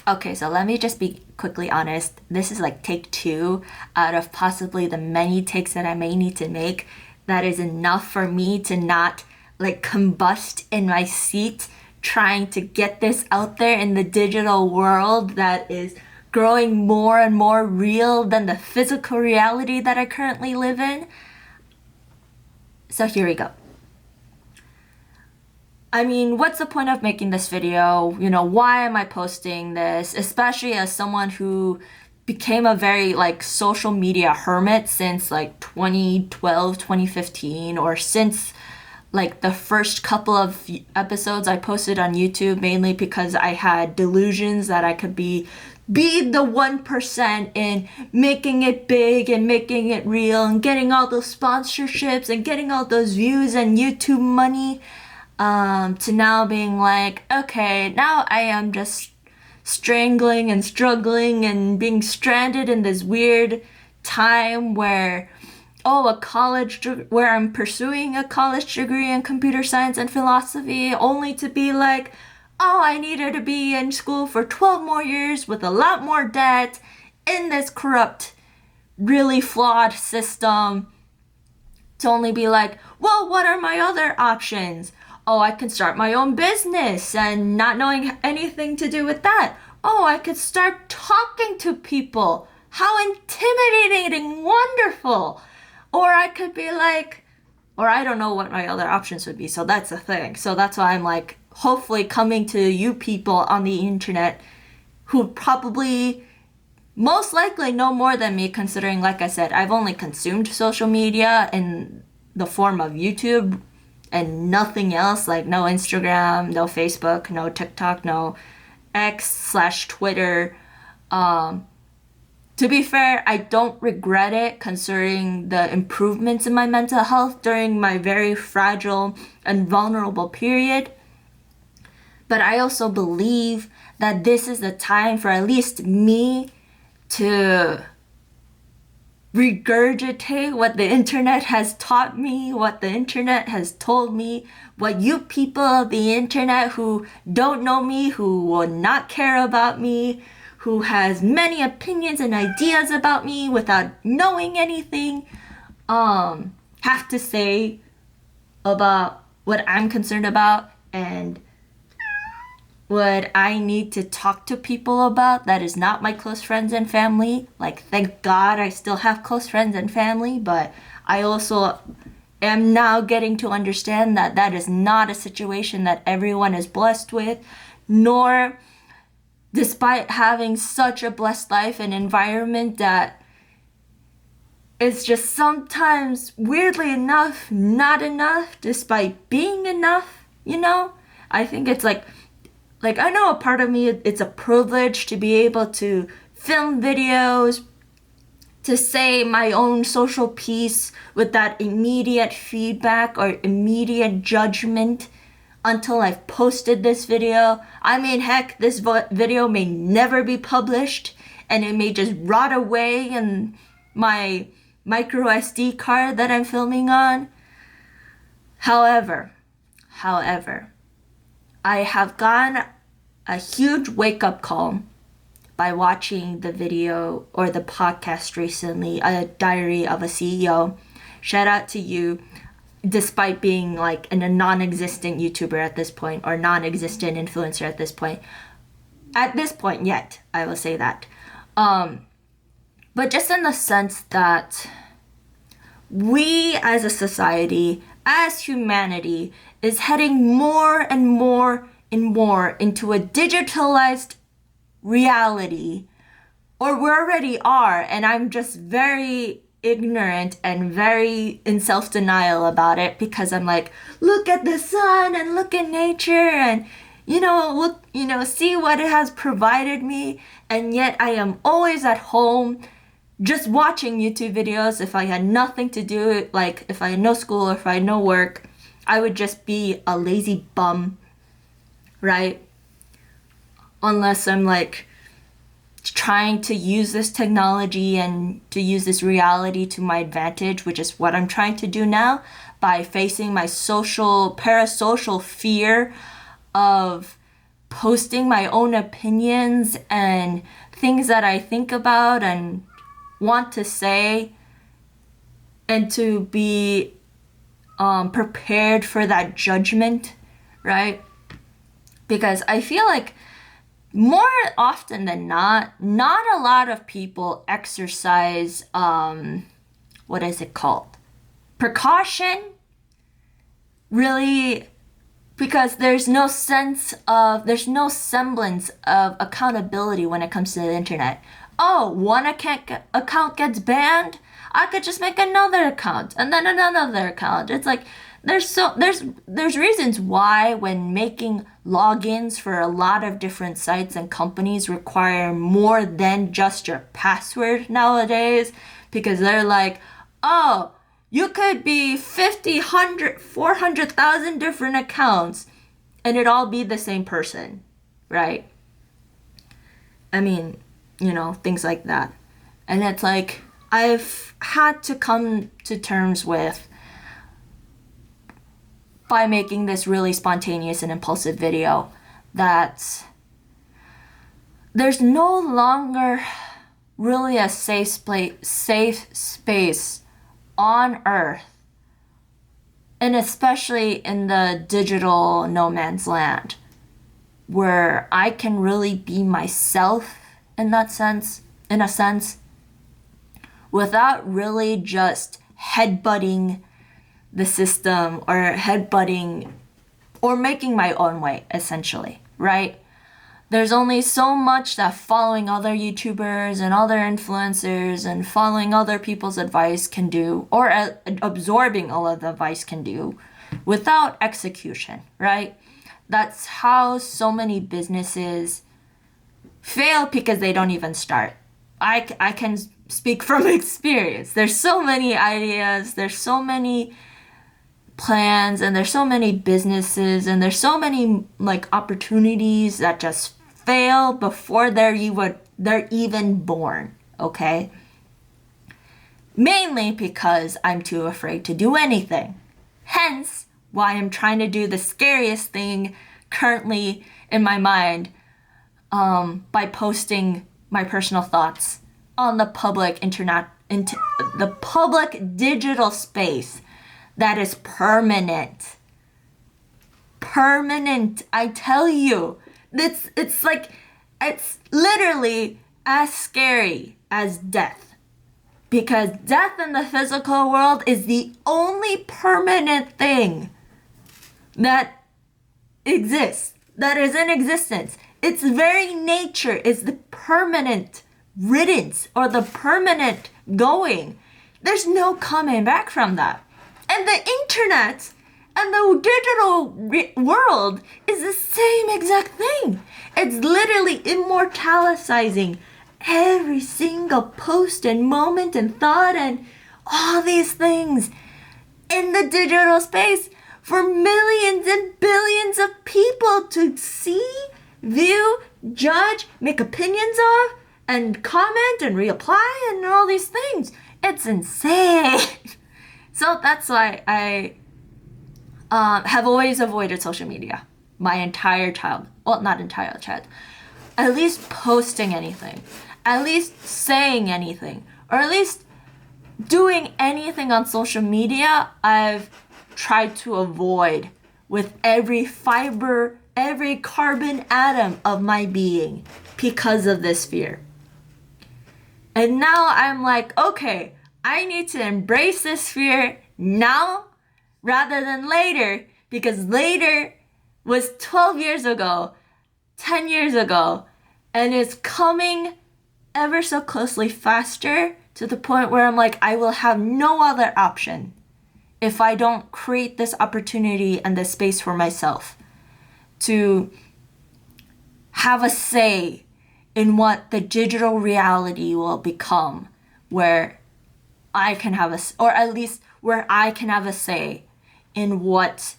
Okay, so let me just be quickly honest. This is like take two out of possibly the many takes that I may need to make. That is enough for me to not like combust in my seat trying to get this out there in the digital world that is growing more and more real than the physical reality that I currently live in. So here we go. I mean, what's the point of making this video? Why am I posting this? Especially as someone who became a very like social media hermit since like 2012, 2015, or since like the first couple of episodes I posted on YouTube, mainly because I had delusions that I could be the 1% in making it big and making it real and getting all those sponsorships and getting all those views and YouTube money. To now being like, okay, now I am just strangling and struggling and being stranded in this weird time where, where I'm pursuing a college degree in computer science and philosophy, only to be like, oh, I needed to be in school for 12 more years with a lot more debt in this corrupt, really flawed system, to only be like, well, what are my other options? Oh, I can start my own business and not knowing anything to do with that. Oh, I could start talking to people. How intimidating, wonderful. Or I could be like, or I don't know what my other options would be. So that's the thing. So that's why I'm like, hopefully coming to you people on the internet who probably most likely know more than me, considering, like I said, I've only consumed social media in the form of YouTube and nothing else, like no Instagram, no Facebook, no TikTok, no X/Twitter. To be fair, I don't regret it considering the improvements in my mental health during my very fragile and vulnerable period. But I also believe that this is the time for at least me to regurgitate what the internet has taught me, what the internet has told me, what you people of the internet who don't know me, who will not care about me, who has many opinions and ideas about me without knowing anything, have to say about what I'm concerned about and what I need to talk to people about that is not my close friends and family. Like, thank God I still have close friends and family, but I also am now getting to understand that that is not a situation that everyone is blessed with, nor, despite having such a blessed life and environment, that it's just sometimes, weirdly enough, not enough, despite being enough, I think it's like I know a part of me, it's a privilege to be able to film videos, to say my own social piece with that immediate feedback or immediate judgment until I've posted this video. I mean, heck, this video may never be published and it may just rot away in my micro SD card that I'm filming on. However, I have gotten a huge wake-up call by watching the video or the podcast recently, A Diary of a CEO. Shout out to you, despite being like a non-existent YouTuber at this point or non-existent influencer at this point. At this point yet, I will say that. But just in the sense that we as a society, as humanity, is heading more and more into a digitalized reality, or we already are, and I'm just very ignorant and very in self-denial about it because I'm like, look at the sun and look at nature and look, see what it has provided me, and yet I am always at home just watching YouTube videos. If I had nothing to do, like if I had no school or if I had no work, I would just be a lazy bum, right? Unless I'm like trying to use this technology and to use this reality to my advantage, which is what I'm trying to do now by facing my parasocial fear of posting my own opinions and things that I think about and want to say, and to be prepared for that judgment, right? Because I feel like more often than not a lot of people exercise, what is it called? Precaution, really, because there's no semblance of accountability when it comes to the internet. Oh, one account gets banned, I could just make another account and then another account. It's like there's reasons why when making logins for a lot of different sites and companies require more than just your password nowadays, because they're like, oh, you could be 50, 100, 400,000 different accounts and it all be the same person, right? I mean, things like that. And it's like, I've had to come to terms with, by making this really spontaneous and impulsive video, that there's no longer really a safe space on Earth, and especially in the digital no man's land, where I can really be myself in a sense, without really just headbutting the system or making my own way, essentially, right? There's only so much that following other YouTubers and other influencers and following other people's advice can do, or absorbing all of the advice can do, without execution, right? That's how so many businesses fail, because they don't even start. I can speak from experience. There's so many ideas, there's so many plans, and there's so many businesses, and there's so many opportunities that just fail before they're even born, okay? Mainly because I'm too afraid to do anything. Hence why I'm trying to do the scariest thing currently in my mind, by posting my personal thoughts on the public the public digital space that is permanent. Permanent, I tell you. It's literally as scary as death. Because death in the physical world is the only permanent thing that exists, that is in existence. Its very nature is the permanent riddance, or the permanent going. There's no coming back from that. And the internet and the digital world is the same exact thing. It's literally immortalizing every single post and moment and thought and all these things in the digital space for millions and billions of people to see, view, judge, make opinions of, and comment and reapply and all these things. It's insane. So that's why I have always avoided social media my entire child. Well, not entire child. At least posting anything. At least saying anything. Or at least doing anything on social media, I've tried to avoid with every fiber, every carbon atom of my being, because of this fear. And now I'm like, okay, I need to embrace this fear now rather than later, because later was 12 years ago, 10 years ago, and it's coming ever so closely faster, to the point where I'm like, I will have no other option if I don't create this opportunity and this space for myself to have a say in what the digital reality will become, where I can have or at least where I can have a say in what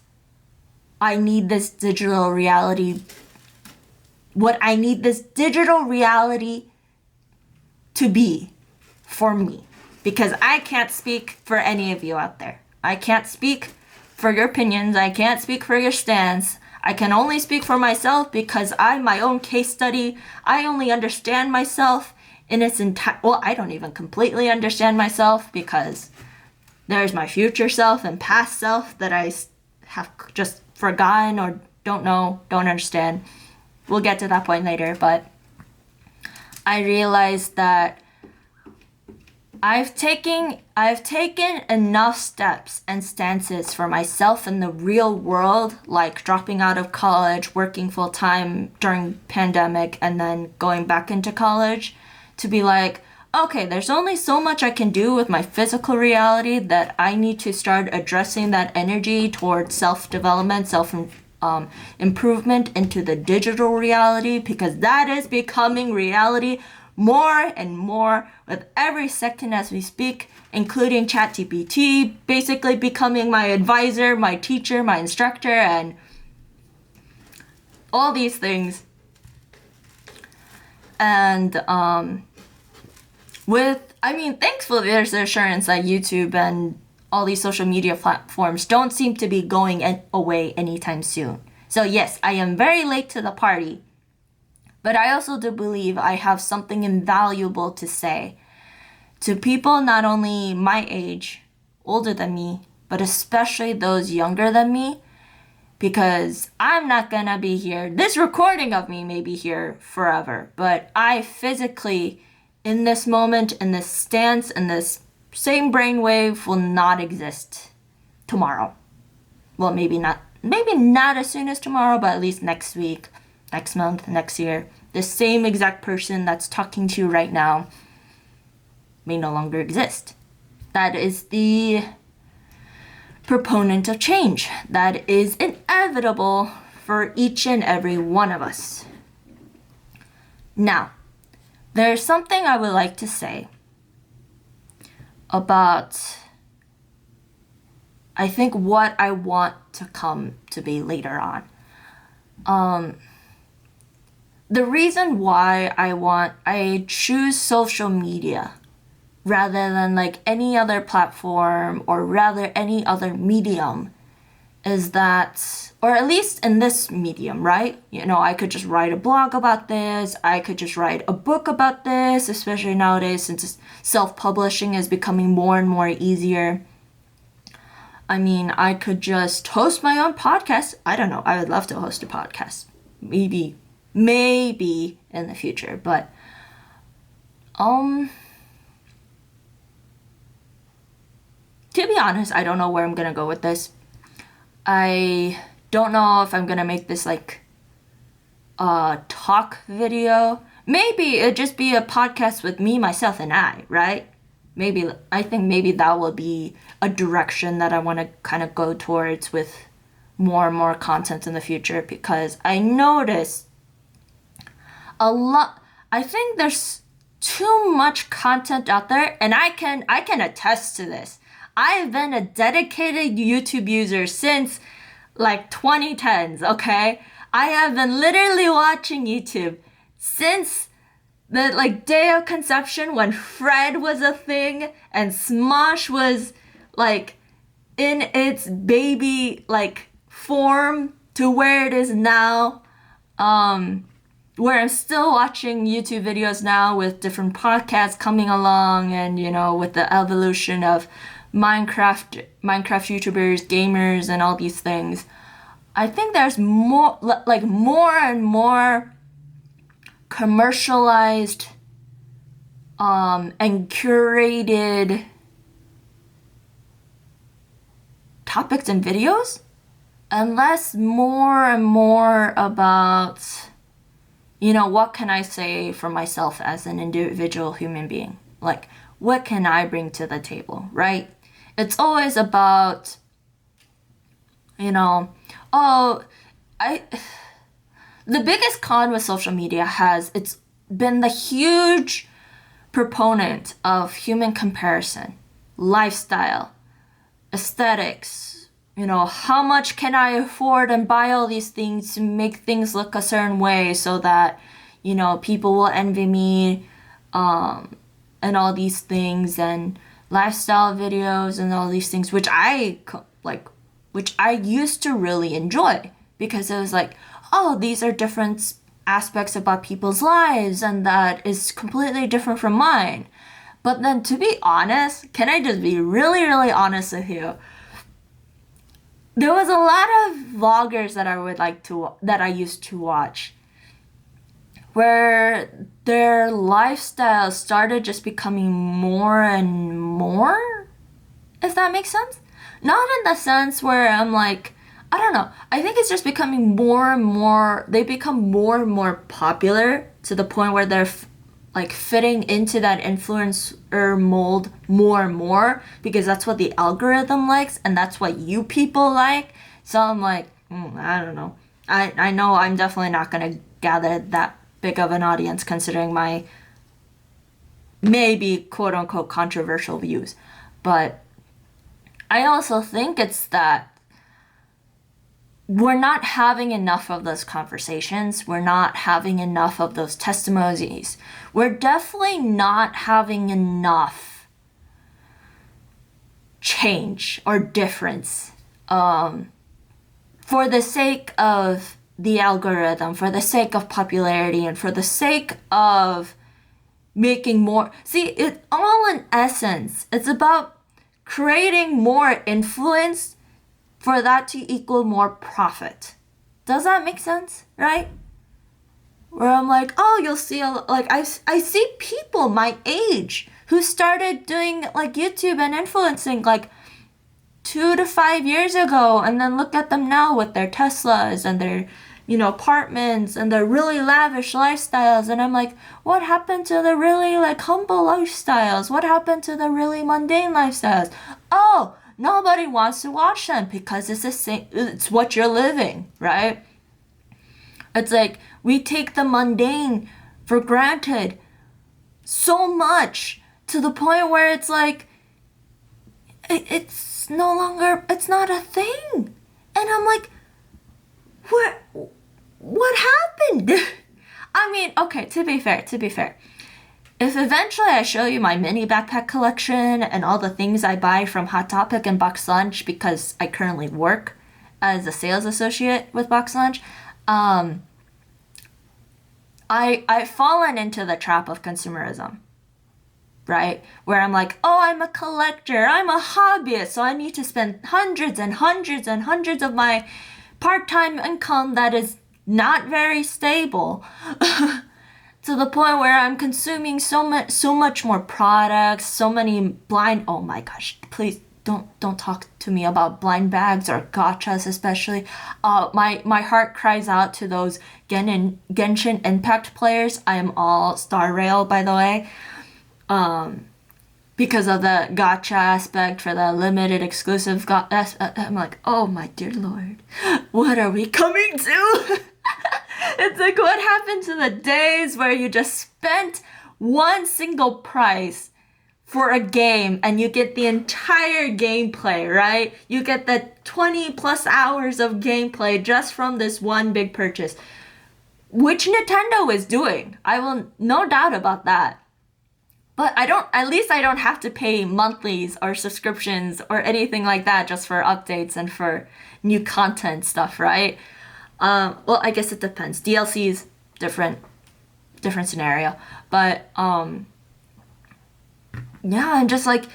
I need this digital reality to be for me. Because I can't speak for any of you out there. I can't speak for your opinions. I can't speak for your stance. I can only speak for myself because I'm my own case study. I only understand myself in its entire, well, I don't even completely understand myself because there's my future self and past self that I have just forgotten or don't know, don't understand. We'll get to that point later, but I realized that I've taken enough steps and stances for myself in the real world, like dropping out of college, working full time during pandemic, and then going back into college, to be like, okay, there's only so much I can do with my physical reality that I need to start addressing that energy towards self-development, improvement into the digital reality, because that is becoming reality more and more with every second as we speak, including ChatGPT basically becoming my advisor, my teacher, my instructor, and all these things. And thankfully there's the assurance that YouTube and all these social media platforms don't seem to be going away anytime soon. So yes, I am very late to the party, but I also do believe I have something invaluable to say to people not only my age, older than me, but especially those younger than me, because I'm not gonna be here. This recording of me may be here forever, but I physically, in this moment, in this stance, in this same brainwave, will not exist tomorrow. Well, maybe not as soon as tomorrow, but at least next week, next month, next year. The same exact person that's talking to you right now may no longer exist. That is the proponent of change. That is inevitable for each and every one of us. Now, there's something I would like to say about, I think, what I want to come to be later on. The reason why I choose social media rather than like any other platform or rather any other medium is that, or at least in this medium, right? I could just write a blog about this. I could just write a book about this, especially nowadays since self-publishing is becoming more and more easier. I could just host my own podcast. I don't know. I would love to host a podcast. Maybe in the future, but to be honest, I don't know where I'm gonna go with this. I don't know if I'm gonna make this like a talk video. Maybe it'd just be a podcast with me, myself, and I, right? I think maybe that will be a direction that I want to kind of go towards with more and more content in the future, because I notice I think there's too much content out there, and I can attest to this. I've been a dedicated YouTube user since like 2010s, okay? I have been literally watching YouTube since the like day of conception, when Fred was a thing and Smosh was like in its baby like form to where it is now. Where I'm still watching YouTube videos now with different podcasts coming along, and with the evolution of Minecraft YouTubers, gamers, and all these things. I think there's more and more commercialized and curated topics and videos, and less more and more about what can I say for myself as an individual human being? Like, what can I bring to the table, right? It's always about, the biggest con with social media it's been the huge proponent of human comparison, lifestyle, aesthetics. How much can I afford and buy all these things to make things look a certain way so that, people will envy me, and all these things, and lifestyle videos and all these things, which I used to really enjoy. because it was like, oh, these are different aspects about people's lives and that is completely different from mine. But then to be honest, can I just be really, really honest with you? There was a lot of vloggers that I used to watch where their lifestyle started just becoming more and more, if that makes sense. Not in the sense where I'm like, I don't know. I think it's just becoming more and more, they become more and more popular to the point where they're like fitting into that influencer mold more and more because that's what the algorithm likes and that's what you people like. So I'm like, I don't know. I know I'm definitely not going to gather that big of an audience considering my maybe quote unquote controversial views. But I also think it's that we're not having enough of those conversations. We're not having enough of those testimonies. We're definitely not having enough change or difference for the sake of the algorithm, for the sake of popularity, and for the sake of making more. See, it all in essence, it's about creating more influence for that to equal more profit. Does that make sense? Right? Where I'm like, oh, you'll see, like, I see people my age who started doing, like, YouTube and influencing, like, 2 to 5 years ago, and then look at them now with their Teslas and their, apartments and their really lavish lifestyles, and I'm like, what happened to the really, like, humble lifestyles? What happened to the really mundane lifestyles? Oh, nobody wants to watch them because it's the same, it's what you're living, right? It's like we take the mundane for granted so much to the point where it's like it's no longer, it's not a thing. And I'm like, what happened? I mean, okay, to be fair, if eventually I show you my mini backpack collection and all the things I buy from Hot Topic and Box Lunch because I currently work as a sales associate with Box Lunch, I've fallen into the trap of consumerism, right? Where I'm like, oh, I'm a collector, I'm a hobbyist, so I need to spend hundreds and hundreds and hundreds of my part-time income that is not very stable to the point where I'm consuming so much more products, so many blind, oh my gosh, please don't talk to me about blind bags or gachas especially. My heart cries out to those Genshin Impact players. I am all Star Rail, by the way, because of the gacha aspect for the limited exclusive. I'm like, oh my dear lord, what are we coming to? It's like, what happened to the days where you just spent one single price for a game and you get the entire gameplay, right? You get the 20 plus hours of gameplay just from this one big purchase, which Nintendo is doing. I will no doubt about that. But at least I don't have to pay monthlies or subscriptions or anything like that just for updates and for new content stuff, right? Well, I guess it depends. DLCs, different scenario. But, yeah, and just like,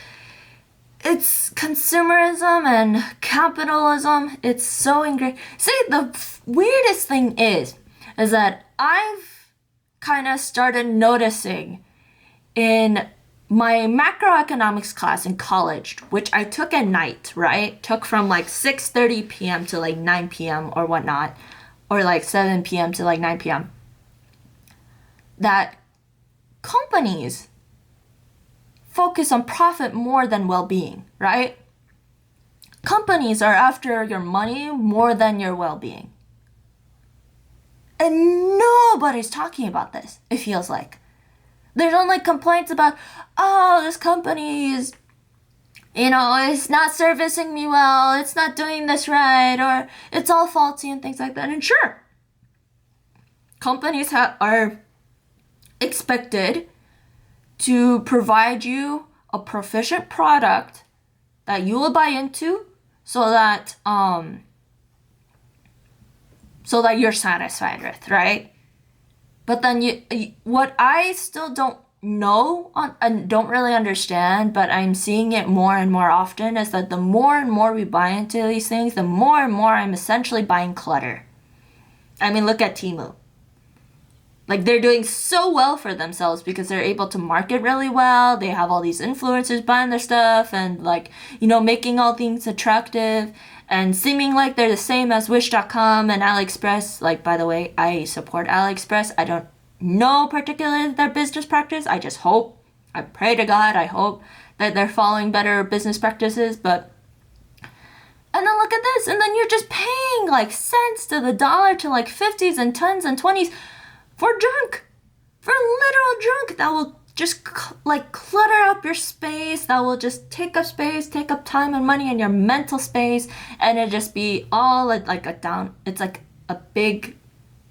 it's consumerism and capitalism. It's so ingrained. See, the weirdest thing is that I've kind of started noticing in my macroeconomics class in college, which I took at night, right? Took from like 6:30 p.m. to like 9 p.m. or whatnot, or like 7 p.m. to like 9 p.m. That companies focus on profit more than well-being, right? Companies are after your money more than your well-being. And nobody's talking about this, it feels like. There's only complaints about, oh, this company is, it's not servicing me well, it's not doing this right, or it's all faulty and things like that. And sure, companies are expected to provide you a proficient product that you will buy into so that so that you're satisfied with, right? But then what I still don't know and don't really understand, but I'm seeing it more and more often, is that the more and more we buy into these things, the more and more I'm essentially buying clutter. I mean, look at Temu. Like, they're doing so well for themselves because they're able to market really well. They have all these influencers buying their stuff and, like, making all things attractive and seeming like they're the same as Wish.com and AliExpress. Like, by the way, I support AliExpress. I don't know particularly their business practice. I just hope, I pray to God, I hope that they're following better business practices. But and then look at this, and then you're just paying like cents to the dollar to like 50s and 10s and 20s for junk, for literal junk that will just like clutter up your space, that will just take up space, take up time and money in your mental space, and it just be all like it's like a big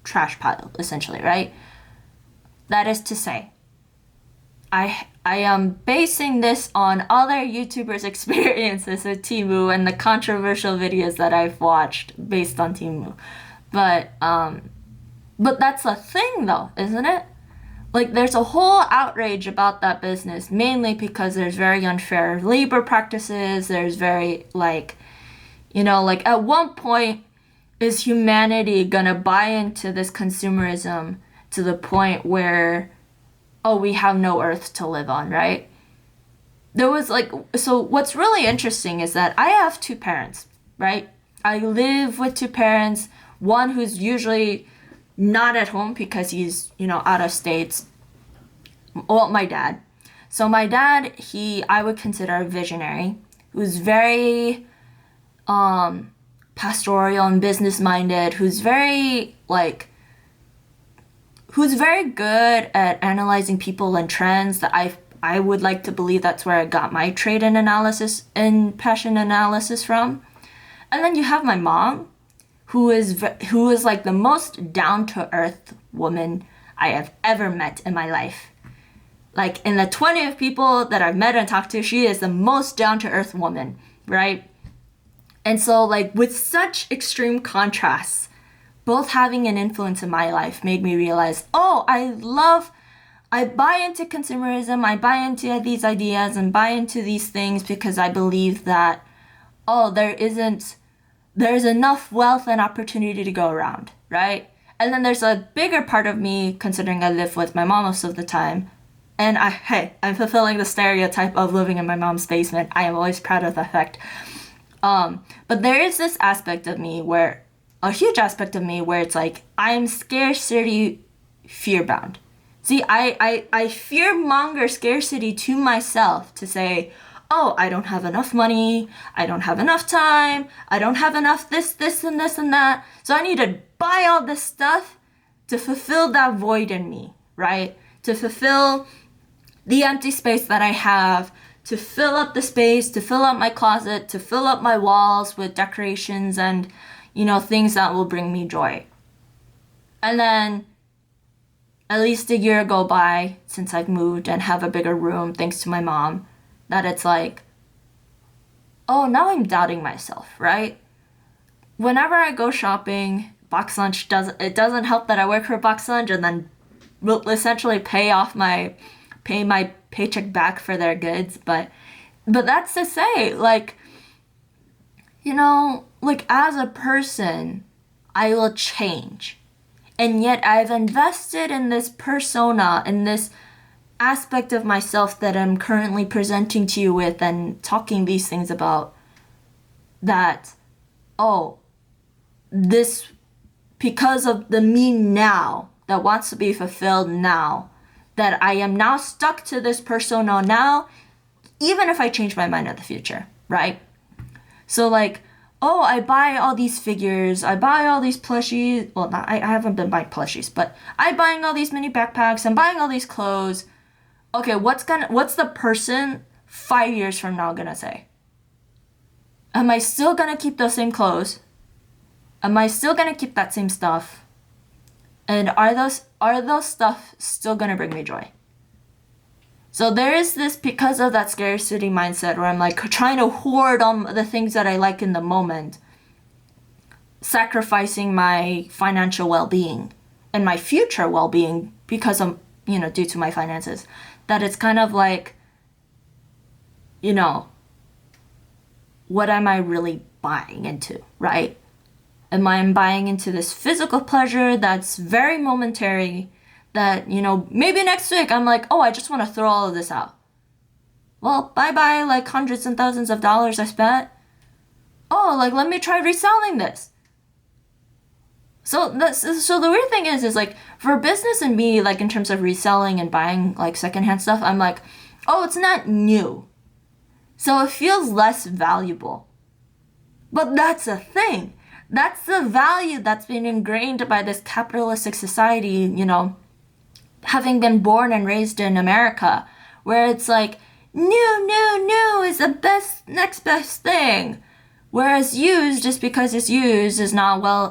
trash pile, essentially, right? That is to say, I am basing this on other YouTubers' experiences with Temu and the controversial videos that I've watched based on Temu. But that's the thing though, isn't it? Like, there's a whole outrage about that business, mainly because there's very unfair labor practices. There's very, like, like, at one point, is humanity gonna buy into this consumerism to the point where, oh, we have no earth to live on, right? There was, like, so what's really interesting is that I have two parents, right? I live with two parents, one who's usually not at home because he's, out of states. Well, my dad. So my dad, I would consider a visionary, who's very pastoral and business minded, who's very good at analyzing people and trends. That I would like to believe that's where I got my trade in analysis and passion analysis from. And then you have my mom, who is like the most down-to-earth woman I have ever met in my life. Like, in the 20 of people that I've met and talked to, she is the most down-to-earth woman, right? And so, like, with such extreme contrasts, both having an influence in my life made me realize, oh, I buy into consumerism, I buy into these ideas and buy into these things because I believe that, oh, there's enough wealth and opportunity to go around, right? And then there's a bigger part of me, considering I live with my mom most of the time, and I'm fulfilling the stereotype of living in my mom's basement. I am always proud of that fact. But there is this aspect of me a huge aspect of me where it's like, I'm scarcity fear-bound. See, I fear-monger scarcity to myself to say, oh, I don't have enough money, I don't have enough time, I don't have enough this, and this, and that. So I need to buy all this stuff to fulfill that void in me, right? To fulfill the empty space that I have, to fill up the space, to fill up my closet, to fill up my walls with decorations and, things that will bring me joy. And then at least a year go by since I've moved and have a bigger room, thanks to my mom, that it's like, oh, now I'm doubting myself, right? Whenever I go shopping, Box Lunch doesn't help that I work for Box Lunch and then will essentially pay my paycheck back for their goods. But that's to say, like, like, as a person, I will change. And yet I've invested in this persona, in this aspect of myself that I'm currently presenting to you with and talking these things about, that, oh, this, because of the me now that wants to be fulfilled now, that I am now stuck to this persona now, even if I change my mind in the future, right? So, like, oh, I buy all these figures, I buy all these plushies, well, I haven't been buying plushies, but I'm buying all these mini backpacks, I'm buying all these clothes. Okay, what's the person 5 years from now gonna say? Am I still gonna keep those same clothes? Am I still gonna keep that same stuff? And are those stuff still gonna bring me joy? So there is this, because of that scarcity mindset where I'm like trying to hoard on the things that I like in the moment, sacrificing my financial well-being and my future well-being because of, due to my finances. That it's kind of like, you know, what am I really buying into, right? Am I buying into this physical pleasure that's very momentary that, maybe next week I'm like, oh, I just want to throw all of this out. Well, bye-bye, like hundreds and thousands of dollars I spent. Oh, like, let me try reselling this. So the weird thing is like, for business and me, like in terms of reselling and buying like secondhand stuff, I'm like, oh, it's not new. So it feels less valuable. But that's a thing. That's the value that's been ingrained by this capitalistic society, having been born and raised in America, where it's like, new is the next best thing. Whereas used, just because it's used, it's not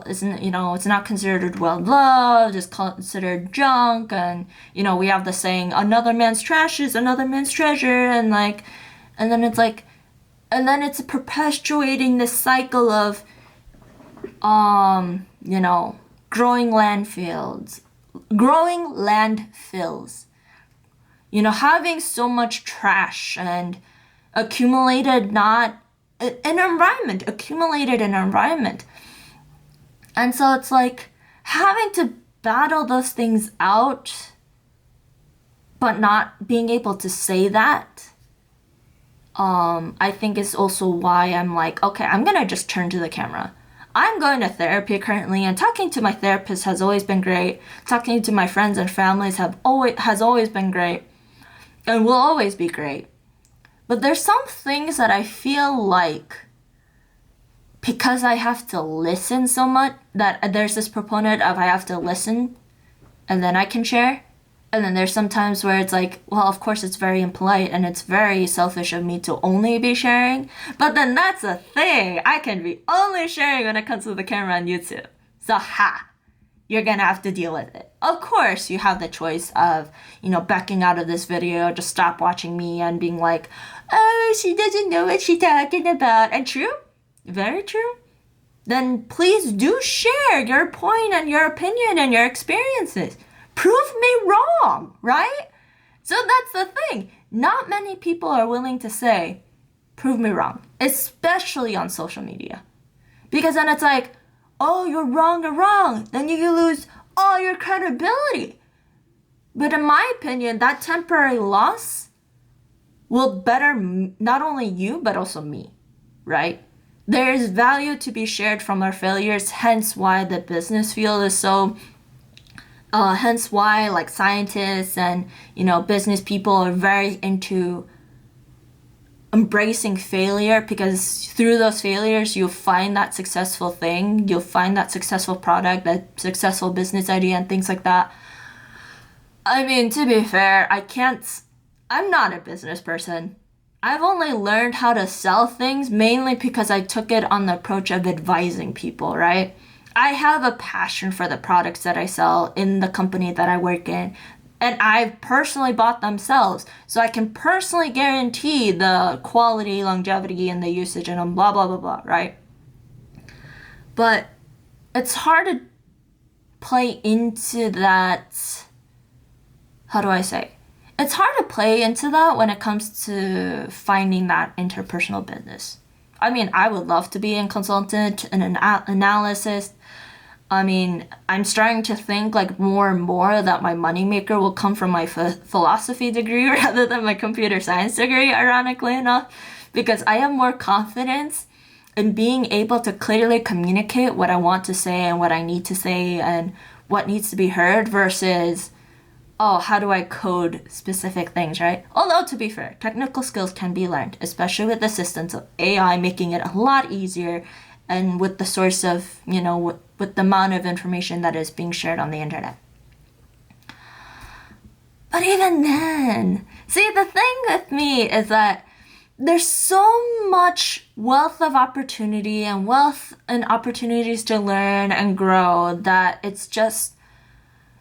considered well loved, it's considered junk, and, we have the saying, another man's trash is another man's treasure, and then it's perpetuating this cycle of, growing landfills, having so much trash and accumulated in an environment. And so it's like having to battle those things out, but not being able to say that. I think is also why I'm like, okay, I'm gonna just turn to the camera. I'm going to therapy currently, and talking to my therapist has always been great. Talking to my friends and families has always been great, and will always be great. But there's some things that I feel like, because I have to listen so much, that there's this proponent of I have to listen and then I can share. And then there's some times where it's like, well, of course it's very impolite and it's very selfish of me to only be sharing. But then that's a thing. I can be only sharing when it comes to the camera on YouTube. So you're gonna have to deal with it. Of course, you have the choice of, backing out of this video, just stop watching me and being like, oh, she doesn't know what she's talking about. And true, very true. Then please do share your point and your opinion and your experiences. Prove me wrong, right? So that's the thing. Not many people are willing to say, prove me wrong, especially on social media. Because then it's like, oh, you're wrong. Then you lose all your credibility. But in my opinion, that temporary loss will better not only you, but also me, right? There is value to be shared from our failures, hence why the business field is so, hence why like scientists and, business people are very into embracing failure, because through those failures, you'll find that successful thing, you'll find that successful product, that successful business idea and things like that. I mean, to be fair, I'm not a business person. I've only learned how to sell things mainly because I took it on the approach of advising people, right? I have a passion for the products that I sell in the company that I work in, and I've personally bought themselves, so I can personally guarantee the quality, longevity, and the usage, and blah, blah, blah, blah, right? But it's hard to play into that, how do I say? It's hard to play into that when it comes to finding that interpersonal business. I mean, I would love to be a consultant and an analyst. I mean, I'm starting to think like more and more that my moneymaker will come from my philosophy degree rather than my computer science degree, ironically enough, because I have more confidence in being able to clearly communicate what I want to say and what I need to say and what needs to be heard versus, oh, how do I code specific things, right? Although, to be fair, technical skills can be learned, especially with the assistance of AI, making it a lot easier, and with the source of, with the amount of information that is being shared on the internet. But even then, see, the thing with me is that there's so much wealth of opportunity and opportunities to learn and grow that it's just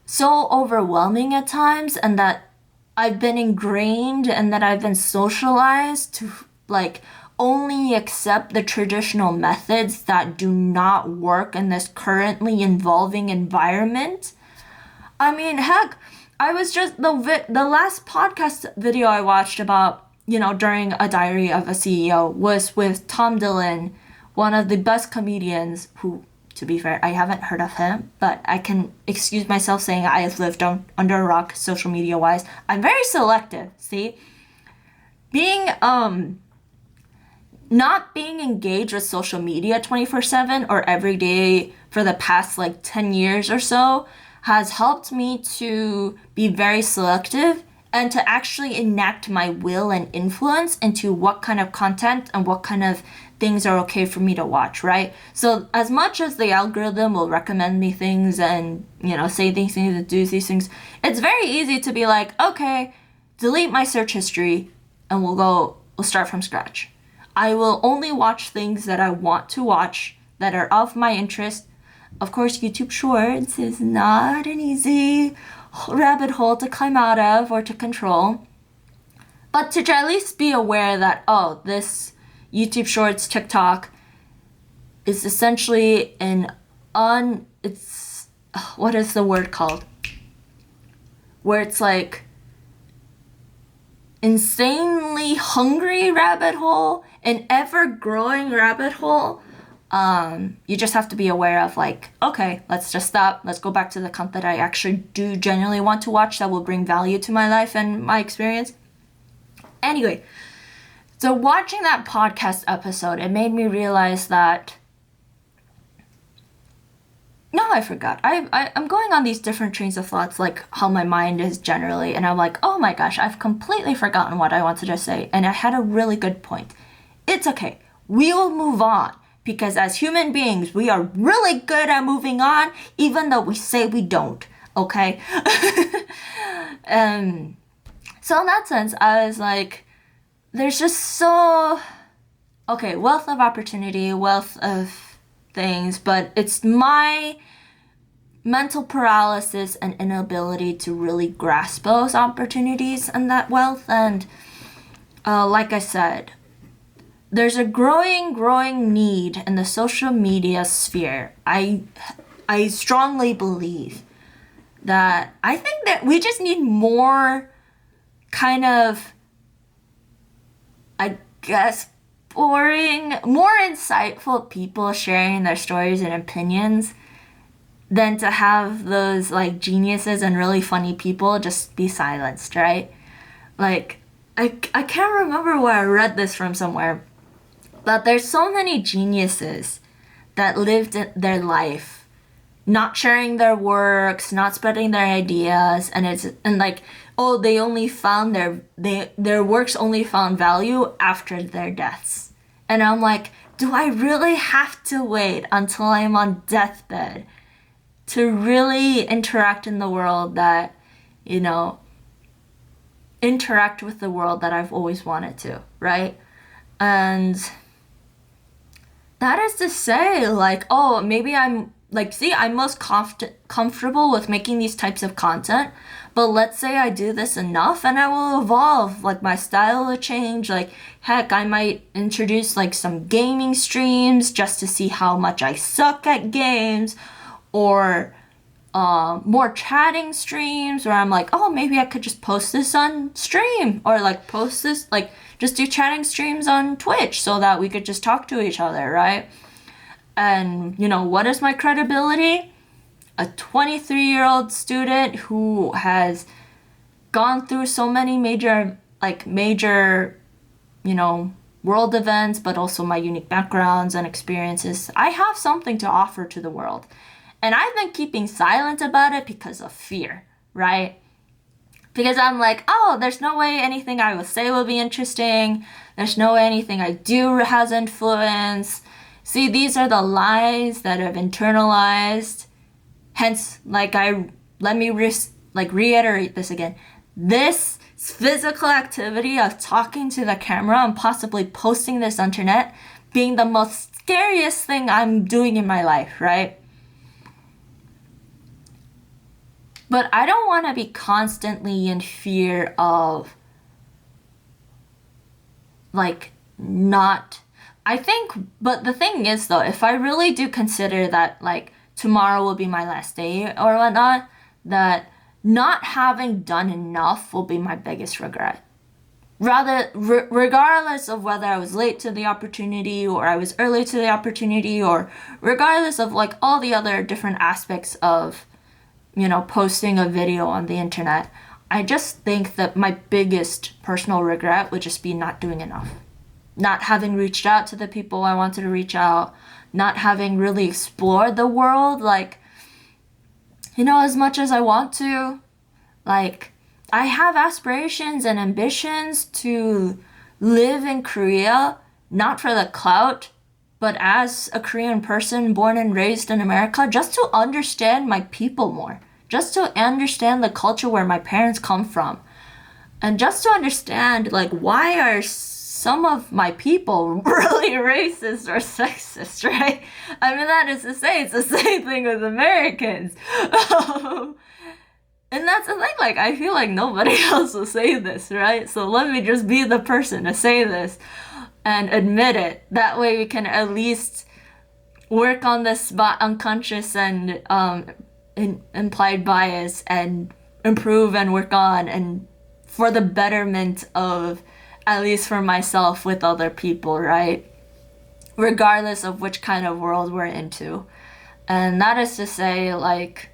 so overwhelming at times, and that I've been ingrained and that I've been socialized to like only accept the traditional methods that do not work in this currently evolving environment. I mean, heck, I was just the last podcast video I watched about, during a diary of a CEO was with Tom Dillon, one of the best comedians who, to be fair, I haven't heard of him, but I can excuse myself saying I have lived under a rock social media wise. I'm very selective, see? Being, not being engaged with social media 24/7 or every day for the past like 10 years or so has helped me to be very selective and to actually enact my will and influence into what kind of content and what kind of things are okay for me to watch, right? So as much as the algorithm will recommend me things and, say these things and do these things, it's very easy to be like, okay, delete my search history and we'll start from scratch. I will only watch things that I want to watch that are of my interest. Of course, YouTube Shorts is not an easy rabbit hole to climb out of or to control. But to at least be aware that, this YouTube Shorts, TikTok is essentially what is the word called? Where it's like insanely hungry rabbit hole, an ever-growing rabbit hole. You just have to be aware of like, okay, let's just stop. Let's go back to the content I actually do genuinely want to watch that will bring value to my life and my experience. Anyway, so watching that podcast episode, it made me realize that no, I forgot. I'm going on these different trains of thoughts, like how my mind is generally, and I'm like, oh my gosh, I've completely forgotten what I wanted to say, and I had a really good point. It's okay. We will move on, because as human beings, we are really good at moving on, even though we say we don't, okay? So in that sense, I was like, there's just wealth of opportunity, wealth of things, but it's my mental paralysis and inability to really grasp those opportunities and that wealth. And like I said, there's a growing need in the social media sphere. I strongly believe that I think that we just need more kind of, I guess, boring, more insightful people sharing their stories and opinions than to have those like geniuses and really funny people just be silenced, right? Like, I can't remember where I read this from somewhere, but there's so many geniuses that lived their life not sharing their works, not spreading their ideas, and like, oh, they only found their works only found value after their deaths. And I'm like, do I really have to wait until I'm on deathbed to really interact in the world that, interact with the world that I've always wanted to, right? And that is to say, like, oh, maybe I'm most comfortable with making these types of content, but let's say I do this enough and I will evolve, like my style will change, like heck, I might introduce like some gaming streams just to see how much I suck at games, or more chatting streams where I'm like, oh, maybe I could just post this on stream, or like post this, like just do chatting streams on Twitch so that we could just talk to each other, right? And, what is my credibility? A 23-year-old student who has gone through so many major, world events, but also my unique backgrounds and experiences. I have something to offer to the world. And I've been keeping silent about it because of fear, right? Because I'm like, oh, there's no way anything I will say will be interesting. There's no way anything I do has influence. See, these are the lies that I've internalized. Hence, let me reiterate this again. This physical activity of talking to the camera and possibly posting this on internet being the most scariest thing I'm doing in my life, right? But I don't want to be constantly in fear of, not, I think, but the thing is though, if I really do consider that like tomorrow will be my last day or whatnot, that not having done enough will be my biggest regret. Rather, regardless of whether I was late to the opportunity or I was early to the opportunity, or regardless of like all the other different aspects of, posting a video on the internet, I just think that my biggest personal regret would just be not doing enough. Not having reached out to the people I wanted to reach out, not having really explored the world, like, as much as I want to. Like, I have aspirations and ambitions to live in Korea, not for the clout, but as a Korean person born and raised in America, just to understand my people more, just to understand the culture where my parents come from, and just to understand, like, why are some of my people really racist or sexist, right? I mean, that is to say, it's the same thing with Americans. And that's the thing, like, I feel like nobody else will say this, right? So let me just be the person to say this and admit it. That way we can at least work on this unconscious and implied bias and improve and work on, and for the betterment of, at least for myself, with other people, right? Regardless of which kind of world we're into. And that is to say, like,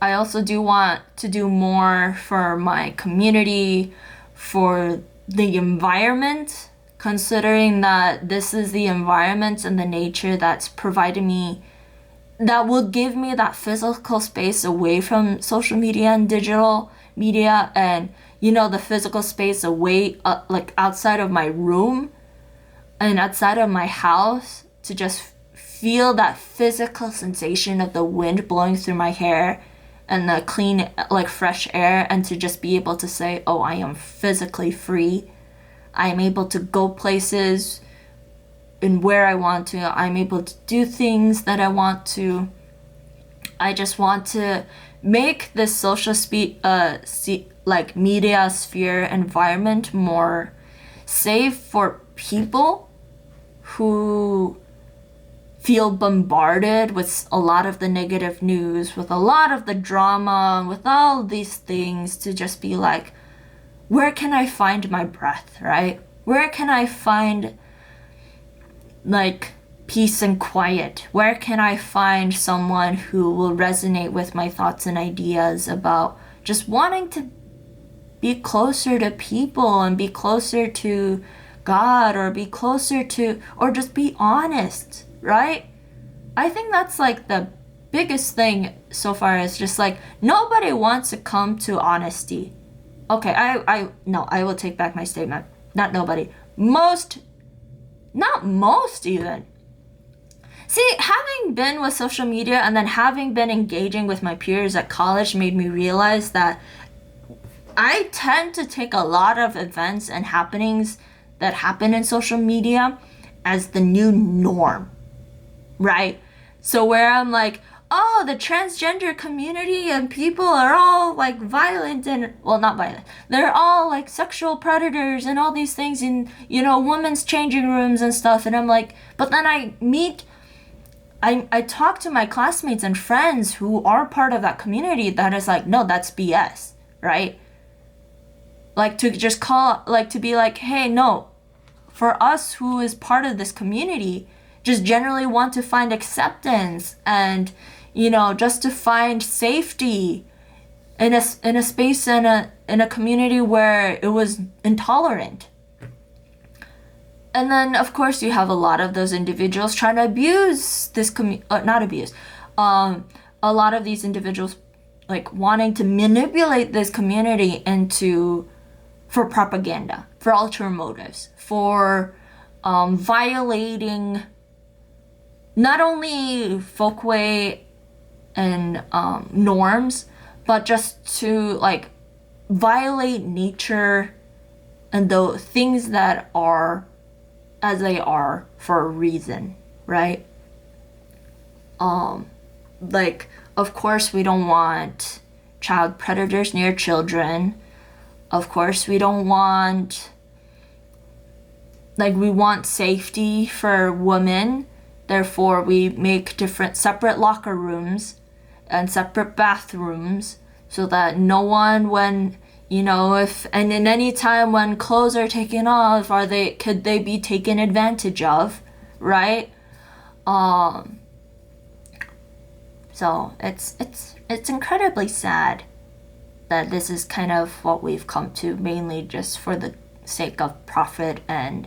I also do want to do more for my community, for the environment, considering that this is the environment and the nature that's provided me, that will give me that physical space away from social media and digital media, and, the physical space away, like outside of my room and outside of my house, to just feel that physical sensation of the wind blowing through my hair and the clean, like, fresh air, and to just be able to say, oh, I am physically free. I am able to go places and where I want to. I'm able to do things that I want to. I just want to make this social media sphere environment more safe for people who feel bombarded with a lot of the negative news, with a lot of the drama, with all these things, to just be like, where can I find my breath, right? Where can I find, like, peace and quiet? Where can I find someone who will resonate with my thoughts and ideas about just wanting to be closer to people and be closer to God, or be closer to, or just be honest, right? I think that's like the biggest thing so far, is just like, nobody wants to come to honesty. Okay, no, I will take back my statement. Not nobody. Not most even. See, having been with social media and then having been engaging with my peers at college made me realize that I tend to take a lot of events and happenings that happen in social media as the new norm, right? So where I'm like, oh, the transgender community and people are all like violent, and, well, not violent, they're all like sexual predators and all these things in, women's changing rooms and stuff. And I'm like, but then I talk to my classmates and friends who are part of that community that is like, no, that's BS, right? Like, to just to be like, hey, no, for us who is part of this community, just generally want to find acceptance and, just to find safety in a space, in a community where it was intolerant. And then, of course, you have a lot of those individuals trying to abuse this not abuse, a lot of these individuals, like, wanting to manipulate this community for propaganda, for ulterior motives, for violating not only folkway and norms, but just to, like, violate nature and the things that are as they are for a reason, right? Like, of course, we don't want child predators near children. Of course, we don't want, like we want safety for women, therefore we make different separate locker rooms and separate bathrooms so that no one, when if and in any time when clothes are taken off, could they be taken advantage of, right? So it's incredibly sad that this is kind of what we've come to, mainly just for the sake of profit and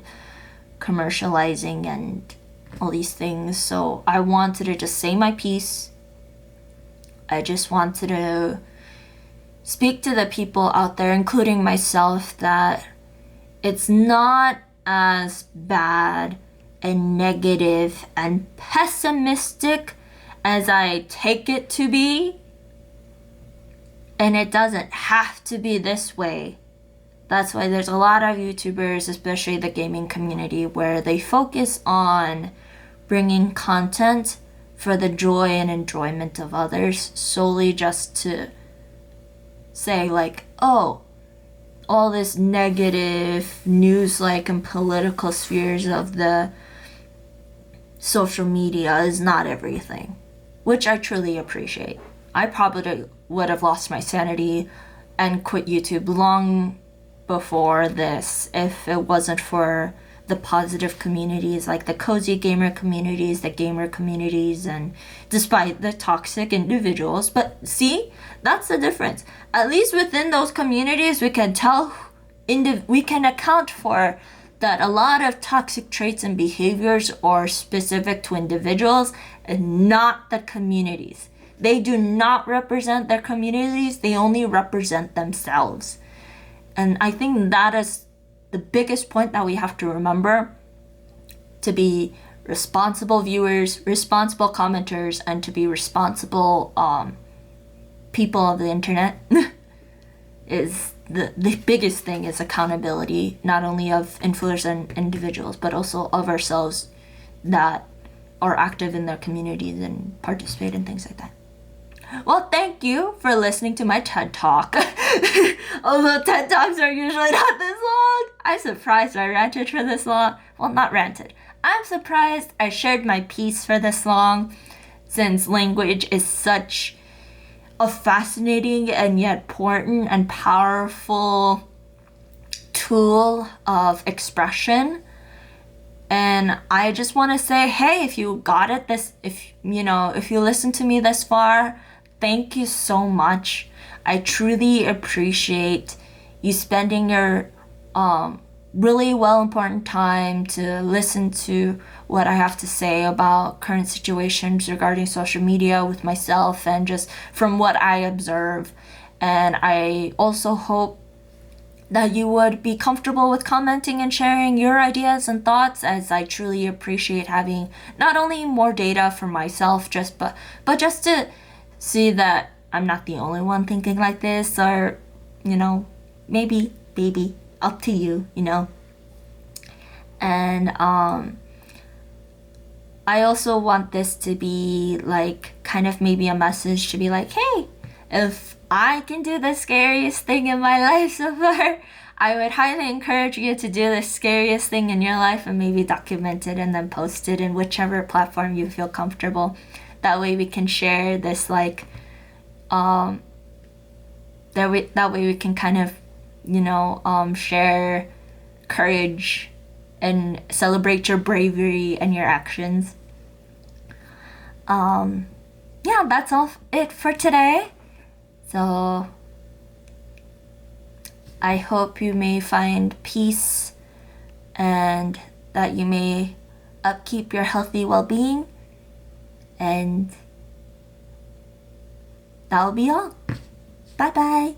commercializing and all these things. So I wanted to just say my piece. I just wanted to speak to the people out there, including myself, that it's not as bad and negative and pessimistic as I take it to be. And it doesn't have to be this way. That's why there's a lot of YouTubers, especially the gaming community, where they focus on bringing content for the joy and enjoyment of others, solely just to say like, oh, all this negative news like and political spheres of the social media is not everything, which I truly appreciate. I probably would have lost my sanity and quit YouTube long before this if it wasn't for the positive communities, like the cozy gamer communities, the gamer communities, and despite the toxic individuals. But see, that's the difference. At least within those communities, we can we can account for that a lot of toxic traits and behaviors are specific to individuals and not the communities. They do not represent their communities, they only represent themselves. And I think that is the biggest point that we have to remember, to be responsible viewers, responsible commenters, and to be responsible people of the internet is the biggest thing is accountability, not only of influencers and individuals, but also of ourselves that are active in their communities and participate in things like that. Well, thank you for listening to my TED Talk. Although TED Talks are usually not this long, I'm surprised I ranted for this long. Well, not ranted. I'm surprised I shared my piece for this long, since language is such a fascinating and yet important and powerful tool of expression. And I just want to say, hey, if you got it if you listened to me this far, thank you so much. I truly appreciate you spending your really important time to listen to what I have to say about current situations regarding social media with myself and just from what I observe. And I also hope that you would be comfortable with commenting and sharing your ideas and thoughts, as I truly appreciate having not only more data for myself, but just to see that I'm not the only one thinking like this, or maybe up to you, And I also want this to be like kind of maybe a message to be like, hey, if I can do the scariest thing in my life so far, I would highly encourage you to do the scariest thing in your life and maybe document it and then post it in whichever platform you feel comfortable. That way we can share this that way we can kind of share courage and celebrate your bravery and your actions. Yeah, that's all it for today. So I hope you may find peace and that you may upkeep your healthy well-being. And that'll be all. Bye-bye.